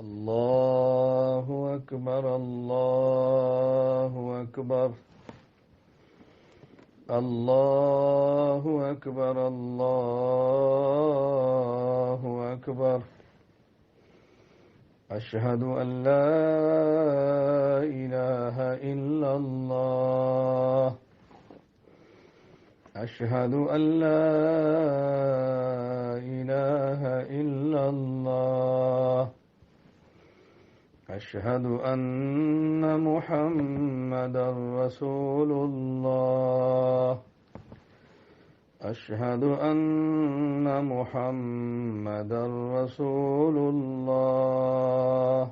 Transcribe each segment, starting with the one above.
الله أكبر الله أكبر الله أكبر الله أكبر أشهد أن لا إله إلا الله أشهد أن لا إله إلا الله أشهد أن محمدًا رسول الله أشهد أن محمدًا رسول الله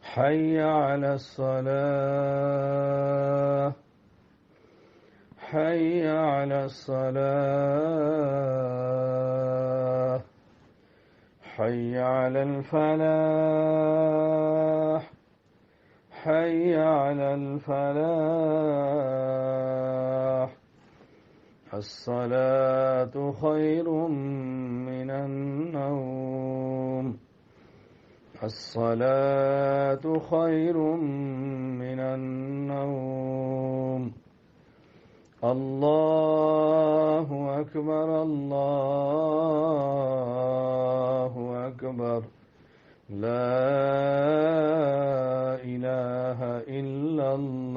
حي على الصلاة حي على الصلاة حي على الفلاح حي على الفلاح الصلاة خير من النوم الصلاة خير من النوم الله أكبر الله أكبر لا إله إلا الله